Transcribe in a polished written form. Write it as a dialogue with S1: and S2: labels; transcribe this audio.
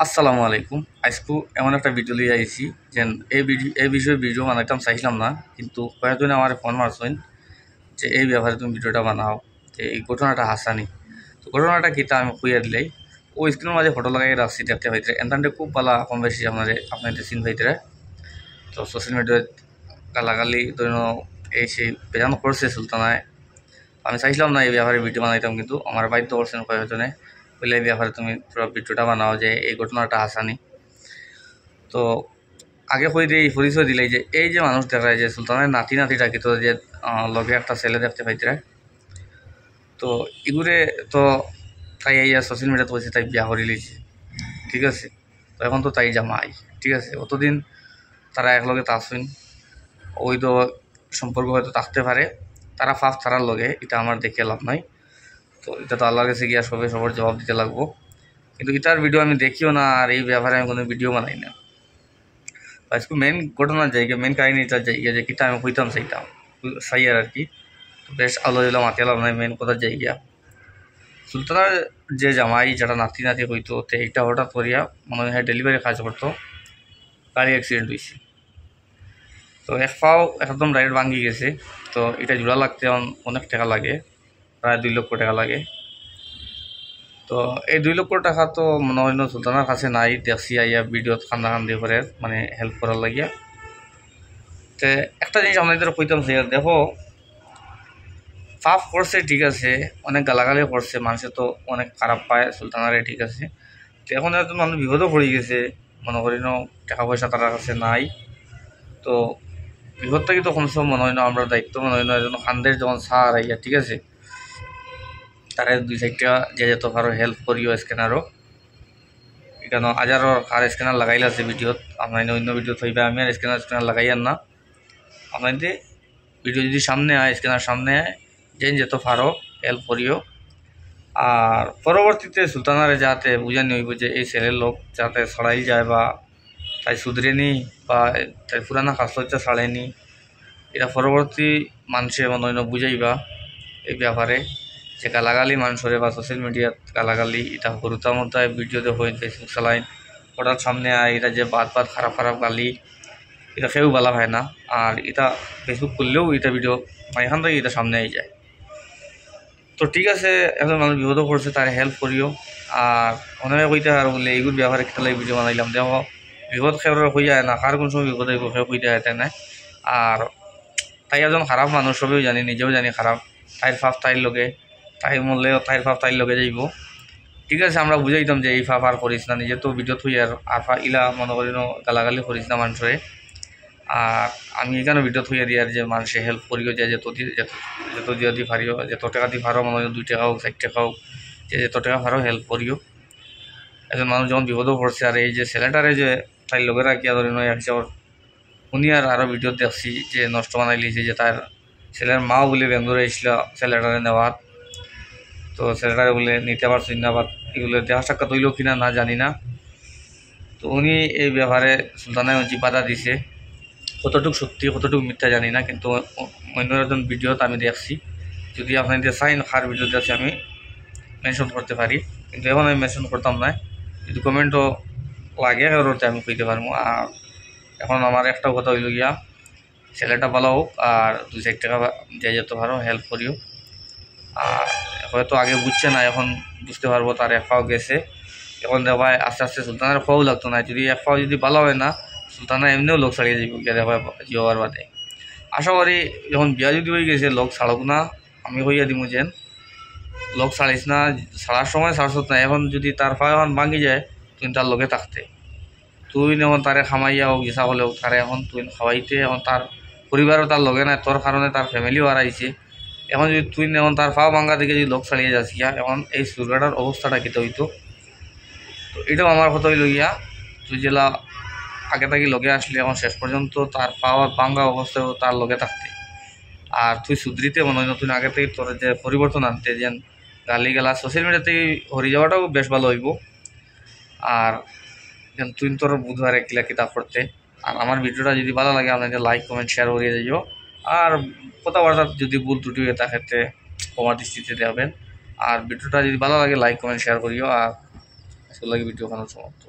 S1: আসসালামু আলাইকুম। আজকু এমন একটা ভিডিও লিয়ে আইছি যেন এই বিষয়ে ভিডিও বানাইতাম চাইছিলাম না, কিন্তু কয়েকজনে আমার ফোন মারছেন যে এই ব্যাপারে তুমি ভিডিওটা বানাও, যে এই ঘটনাটা হাসানি। তো ঘটনাটা কিতা আমি কইয়া দিলাই। ও স্ক্রিনের মাঝে ফটো লাগাই রাখছি দেখতে পাইতে, এনতান্তে খুব পালা কম বেশি আপনাদের চিন পাইতে। তো সোশ্যাল মিডিয়ায় গালাগালি ধরুন এই সেই বেজানো করছে সুলতানায়। আমি চাইছিলাম না এই ব্যাপারে ভিডিও বানাইতাম, কিন্তু আমার বাধ্য করছেন কয়েকজনে, বলে এই ব্যাপারে তুমি পুরো ভিডিওটা বানাও যে এই ঘটনাটা হাসানি। তো আগে কই দিয়ে পরিচয় দিলাই যে এই যে মানুষ দেখায় যে সুলতানের নাতি নাতিটা কিন্তু যে লগে একটা ছেলে দেখতে পাইতে। তো এগুলো তো তাই এই সোশ্যাল মিডিয়াতে বলছে তাই বিয়া করে লিছে, ঠিক আছে। তো এখন তো তাই জামাই, ঠিক আছে। অতদিন তারা একলগে তাসুন, ওই তো সম্পর্ক হয়তো থাকতে পারে, তারা ফার্স্ট তারার লগে, এটা আমার দেখে লাভ নাই। তো এটা তো আল্লাহর কাছে গিয়া সবার জবাব দিতে লাগবো। কিন্তু এটার ভিডিও আমি দেখিও না, আর এই ব্যাপারে আমি কোনো ভিডিও বানাই না। আজকে মেন ঘটনার জায়গা, মেন কাহিনীটার জায়গা যে কিটা আমি হইতাম সেইটা সাই আর কি। তো বেশ আলো দিলাম মাতিয়ালাম নাই, মেন কথার জায়গা সুলতানার যে জামাই যেটা নাতি নাতি হইতো, তো এইটা হঠাৎ করিয়া মনে হয় ডেলিভারি কাজ করতো, গাড়ি অ্যাক্সিডেন্ট হয়েছে। তো এক পাও একদম ডাইরেক্ট ভাঙ্গি গেছে। তো এটা জোড়া লাগতে অনেক টাকা লাগে, প্রায় 2 লক্ষ টাকা লাগে। তো এই 2 লক্ষ টাকা তো মনে হয় না সুলতানার কাছে নাই, দেখছি আইয়া ভিডিওত কান্দা কান্দি করে মানে হেল্প করার লাগিয়া। তো একটা জিনিস আপনাদের কইতাম যে দেখো, পাপ করছে ঠিক আছে, অনেক গালাগালি করছে, মানুষে তো অনেক খারাপ পায় সুলতানারে, ঠিক আছে। তো এখন একজন মানুষ বিপদও পড়ে গেছে, মনে করি না টাকা পয়সা তার কাছে নাই। তো বিপদটা কিন্তু কমসে কম মনে হয় না আমরা দায়িত্ব মনে হয় না একজন খান্দের যখন সার আইয়া, ঠিক আছে, তারা 2-4টা যে যেত কারো হেল্প করিও স্ক্যানারও। এখানে হাজারো কার স্ক্যানার লাগাইলে আছে ভিডিওত, আপনার অন্য ভিডিওত হইবে, আমি আর স্ক্যানার লাগাইয়ার না। আপনাদের ভিডিও যদি সামনে আয়, স্ক্যানার সামনে আয়, যে যেত পারো হেল্প করিও। আর পরবর্তীতে সুলতানারে যাতে বুঝানি হইব যে এই ছেলের লোক যাতে ছড়াই যায়, বা তাই শুধরেনি, বা তাই পুরানা কাজলটা ছাড়েনি, এটা পরবর্তী মানুষে মনে হয় বুঝাইবা এই ব্যাপারে। যে গালাগালি মানুষরে বা সোশ্যাল মিডিয়াত গালাগালি এটা হরুতার মধ্যে ভিডিওতে হয়ে ফেসবুক চালাইন, হঠাৎ সামনে আয় এটা যে বাদ খারাপ খারাপ গালি, এটা কেউ বলা হয় না। আর এটা ফেসবুক করলেও এটা ভিডিও এখান থেকে এটা সামনে আই যায়। তো ঠিক আছে, এখন মানুষ বিপদও করছে, তার হেল্প করিও। আর অনেকে কইতে আর বলে এইগুলো ব্যবহারে খেলা ভিডিও বানাইলাম, দেখো বিপদ খেয়ে হয়ে যায় না, কার কোন সময় বিপদ হইব কেউ কইতে হয় তাই না। আর তাই একজন খারাপ মানুষ, সবেও জানি, নিজেও জানি খারাপ। তাইর ফাফ তাইর লগে, তাই মরলেও তাইর ফাফ তাইর লগে যাইব, ঠিক আছে। আমরা বুঝাইতাম যে এই ফাফ আর করিস না, নিজে তো ভিডিও থই আর ইলা মনে করি গালাগালি করিস না মানুষরে। আর আমি এখানে ভিডিও থইয়া দিই আর যে মানুষে হেল্প করিও, যে যত দিয়ে দি পারিও, যত টাকা দিয়ে পারো, মনে হয় 2 টাকা হোক 4 টাকা হোক, যে যত টাকা পারো হেল্প করিও। একজন মানুষ যখন বিপদও পড়ছে, আর এই যে ছেলেটারে যে তাই লগে রাখিয়া ধরে নয় হিসাব শুনি। আর আরও ভিডিও দেখছি যে নষ্ট বানাই লিয়েছে, যে তার ছেলের মাও বলে বেঙ্গলোরে এসেছিল ছেলেটারে নেওয়ার। তো ছেলেটারে বলে নিতে পারছেন না, বা এগুলো দেখা সাক্ষাৎ হইল কিনা না জানি না। তো উনি এই ব্যাপারে সুলতানায় বাধা দিছে, কতটুকু সত্যি কতটুকু মিথ্যা জানি না, কিন্তু অন্য একজন ভিডিওতে আমি দেখছি। যদি আপনাদের চাইন কার ভিডিও দেখছি আমি মেনশন করতে পারি, কিন্তু এখন আমি মেনশন করতাম না। যদি কমেন্টও লাগে ওরতে আমি কইতে পারবো। আর এখন আমার একটা কথা হইল গিয়া, ছেলেটা ভালো হোক, আর 2-4 টাকা যে যেত পারো হেল্প করিও। আর হয়তো আগে বুঝছে না, এখন বুঝতে পারবো তার এক পাও গেছে। এখন দেখবা আস্তে আস্তে সুলতানের পাও লাগতো না, যদি এক পাও যদি ভালো হয় না, সুলতানা এমনিও লোক ছাড়িয়ে যাইব গিয়া দেখবা যাওয়ার বাদে। আশা করি যখন বিয়া যদি হয়ে গেছে লোক ছাড়ক না, আমি হইয়া দিব যেন লোক ছাড়িস না, ছাড়ার সময় ছাড়ছত না। এখন যদি তার পা এখন ভাঙি যায়, তুই তার লগে থাকতে, তুই এখন তারে খামাইয়া হোক গেছা হলেও তারে এখন তুই খাওয়াইতে, এখন তার পরিবারও তার লগে নাই, তোর কারণে তার ফ্যামিলিও হারাইছে। এখন যদি তুই এখন তার পা ভাঙ্গা থেকে যদি লোক ছাড়িয়ে যাস গিয়া, এখন এই সুরগাটার অবস্থাটা কেটে হইতো। তো এটাও আমার কথা হইল গিয়া, তুই জেলা আগে থাকি লগে আসলে এখন শেষ পর্যন্ত তার পাওয়ার ভাঙ্গা অবস্থায় তার লগে থাকতে। আর তুই সুধরিতে মনে হয় নতুন আগে থেকে তোর যে পরিবর্তন আনতে, যেন গালি গালা সোশ্যাল মিডিয়াতে হরি যাওয়াটাও বেশ ভালো হইব। আর যেন তুই তোর বুধবার কিলা কিতাব করতে। আর আমার ভিডিওটা যদি ভালো লাগে আপনাকে লাইক কমেন্ট শেয়ার করিয়ে যাইও। আর কথাবার্তা যদি ভুল ত্রুটি হয়ে তা ক্ষেত্রে ক্ষমার দৃষ্টিতে দেবেন। আর ভিডিওটা যদি ভালো লাগে লাইক কমেন্ট শেয়ার করিও। আর আজকের লাগে ভিডিও খানো সমাপ্ত।